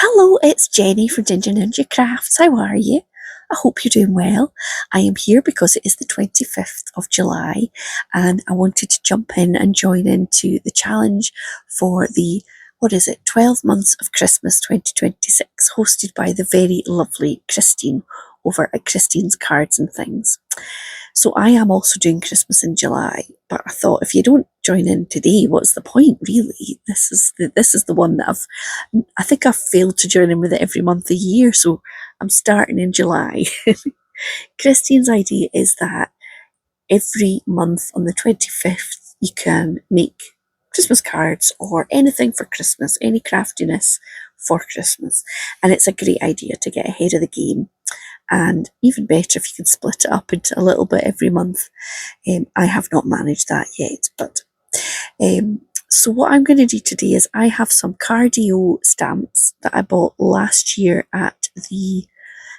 Hello, it's Jenny from Ginger Ninja Crafts. How are you? I hope you're doing well. I am here because it is the 25th of July and I wanted to jump in and join into the challenge for the, 12 months of Christmas 2026, hosted by the very lovely Christine over at Christine's Cards and Things. So I am also doing Christmas in July, but I thought if you don't join in today, what's the point really? This is the one that I think I've failed to join in with it every month of the year, so I'm starting in July. Christine's idea is that every month on the 25th you can make Christmas cards or anything for Christmas, any craftiness for Christmas. And it's a great idea to get ahead of the game. And even better if you can split it up into a little bit every month. I have not managed that yet, but so what I'm going to do today is I have some cardio stamps that I bought last year at the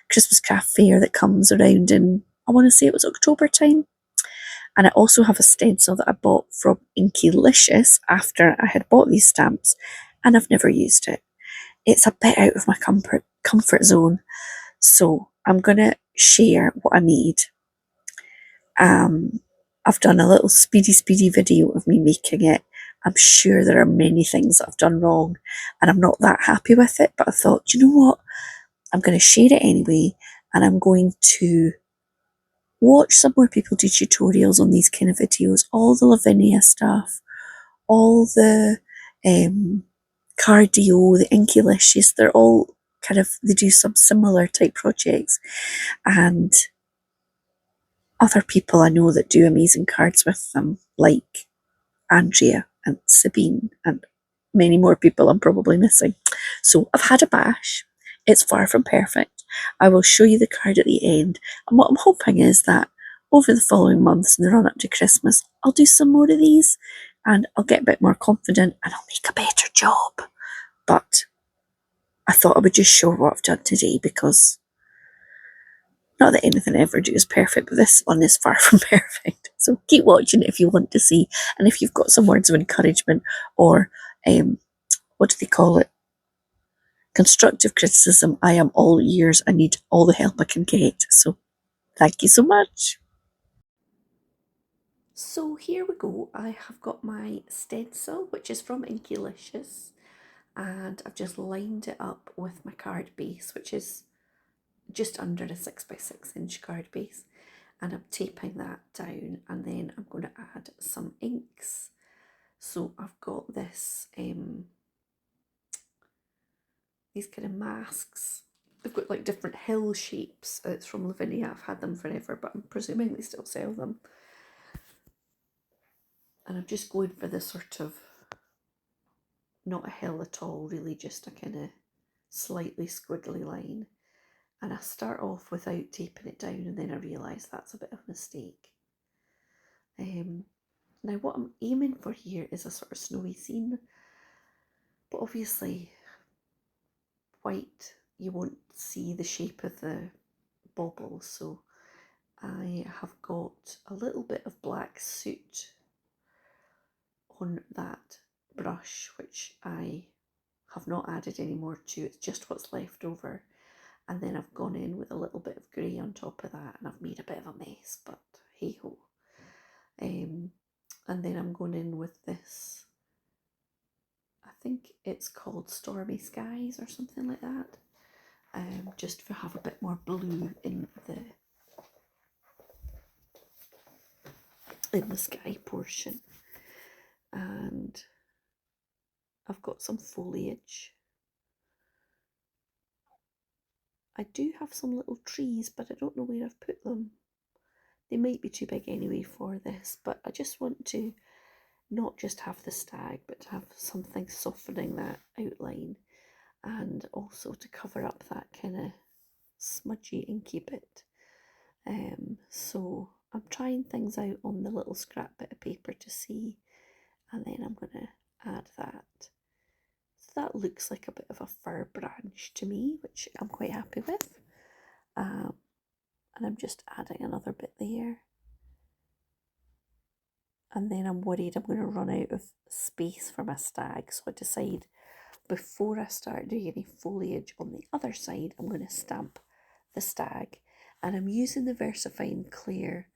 Christmas craft fair that comes around in, I want to say it was October time. And I also have a stencil that I bought from Inkylicious after I had bought these stamps, and I've never used it. It's a bit out of my comfort zone, so I'm going to share what I made. I've done a little speedy video of me making it. I'm sure there are many things that I've done wrong and I'm not that happy with it, but I thought, you know what? I'm going to share it anyway, and I'm going to watch some more people do tutorials on these kind of videos, all the Lavinia stuff, all the cardio, the Inkylicious, they're all they do some similar type projects, and other people I know that do amazing cards with them, like Andrea and Sabine and many more people I'm probably missing. So I've had a bash. It's far from perfect. I will show you the card at the end. And what I'm hoping is that over the following months in the run up to Christmas, I'll do some more of these and I'll get a bit more confident and I'll make a better job. But I thought I would just show what I've done today, because not that anything I ever do is perfect, but this one is far from perfect. So keep watching if you want to see. And if you've got some words of encouragement or, what do they call it? Constructive criticism, I am all ears. I need all the help I can get. So thank you so much. So here we go. I have got my stencil, which is from Inkylicious, and I've just lined it up with my card base, which is just under a 6x6 inch card base, and I'm taping that down, and then I'm going to add some inks. So I've got this these kind of masks. They've got like different hill shapes. It's from Lavinia. I've had them forever, but I'm presuming they still sell them. And I'm just going for this sort of, not a hill at all, really just a kind of slightly squiggly line. And I start off without taping it down, and then I realise that's a bit of a mistake. Now what I'm aiming for here is a sort of snowy scene, but obviously white, you won't see the shape of the bauble, so I have got a little bit of black soot on that brush, which I have not added any more to. It's just what's left over, and then I've gone in with a little bit of grey on top of that, and I've made a bit of a mess, but hey ho. And then I'm going in with this, I think it's called Stormy Skies or something like that, just to have a bit more blue in the sky portion. And I've got some foliage. I do have some little trees, but I don't know where I've put them. They might be too big anyway for this, but I just want to not just have the stag, but to have something softening that outline, and also to cover up that kind of smudgy inky bit. So I'm trying things out on the little scrap bit of paper to see, and then I'm going to add that. So that looks like a bit of a fir branch to me, which I'm quite happy with. And I'm just adding another bit there. And then I'm worried I'm going to run out of space for my stag, so I decide before I start doing any foliage on the other side, I'm going to stamp the stag, and I'm using the VersaFine Clear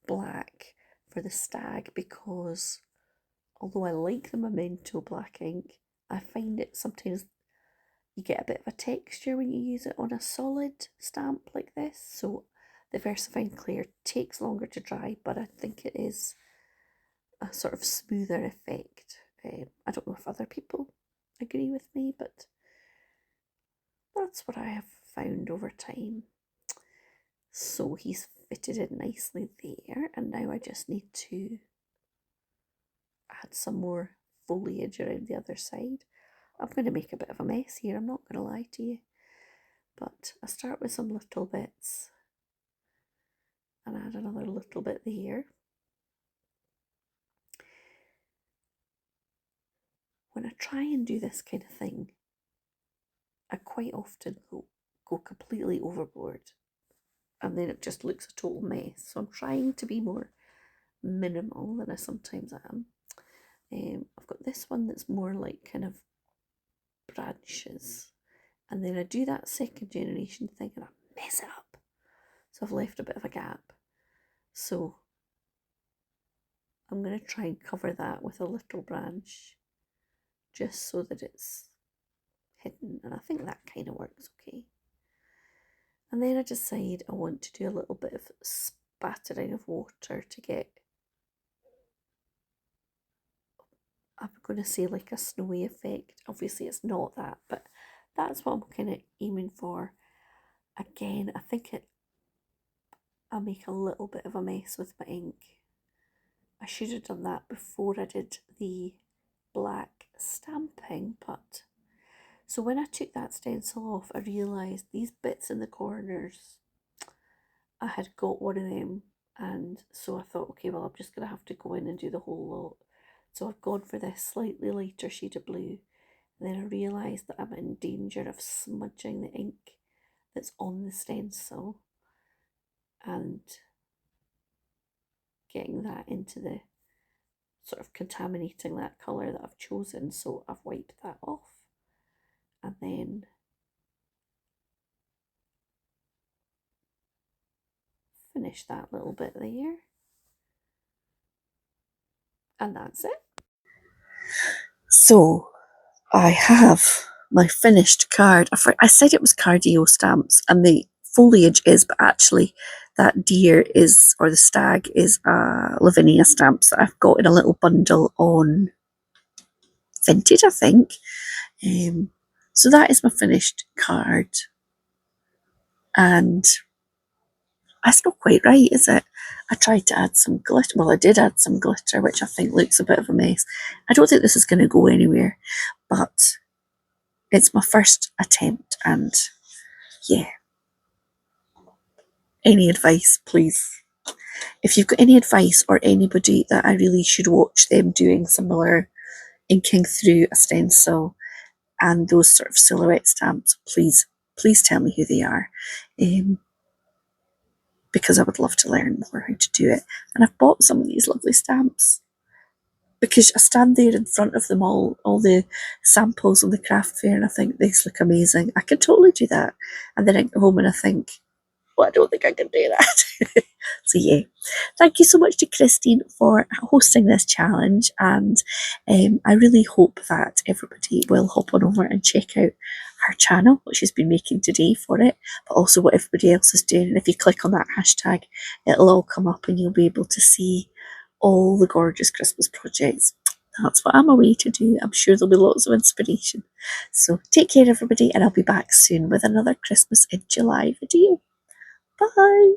Black for the stag because although I like the Memento black ink, I find it sometimes you get a bit of a texture when you use it on a solid stamp like this. So the VersaFine Clear takes longer to dry, but I think it is a sort of smoother effect. I don't know if other people agree with me, but that's what I have found over time. So he's fitted in nicely there, and now I just need to add some more foliage around the other side. I'm going to make a bit of a mess here, I'm not going to lie to you, but I start with some little bits and add another little bit there. When I try and do this kind of thing, I quite often go completely overboard, and then it just looks a total mess. So I'm trying to be more minimal than I sometimes am. I've got this one that's more like kind of branches, and then I do that second generation thing and I mess it up. So I've left a bit of a gap. So I'm going to try and cover that with a little branch just so that it's hidden, and I think that kind of works okay. And then I decide I want to do a little bit of spattering of water to get, I'm going to say like a snowy effect. Obviously it's not that, but that's what I'm kind of aiming for. Again, I think I make a little bit of a mess with my ink. I should have done that before I did the black stamping, but so when I took that stencil off, I realised these bits in the corners, I had got one of them, and so I thought, okay, well, I'm just going to have to go in and do the whole lot. So I've gone for this slightly lighter shade of blue, and then I realised that I'm in danger of smudging the ink that's on the stencil and getting that into the sort of contaminating that colour that I've chosen. So I've wiped that off, and then finish that little bit there, and that's it. So I have my finished card. I said it was cardio stamps, and the foliage is, but actually that deer is, or the stag is, Lavinia stamps that I've got in a little bundle on Vinted, I think. So that is my finished card, and that's not quite right, is it? I tried to add some glitter. Well, I did add some glitter, which I think looks a bit of a mess. I don't think this is going to go anywhere, but it's my first attempt, and yeah. Any advice, please? If you've got any advice or anybody that I really should watch them doing similar inking through a stencil and those sort of silhouette stamps, please tell me who they are. Because I would love to learn more how to do it. And I've bought some of these lovely stamps because I stand there in front of them all the samples on the craft fair, and I think these look amazing. I could totally do that. And then I go home and I think, well, I don't think I can do that. So yeah, thank you so much to Christine for hosting this challenge, and I really hope that everybody will hop on over and check out her channel, what she's been making today for it, but also what everybody else is doing. And if you click on that hashtag, it'll all come up and you'll be able to see all the gorgeous Christmas projects. That's what I'm away to do. I'm sure there'll be lots of inspiration. So take care, everybody, and I'll be back soon with another Christmas in July video. Bye.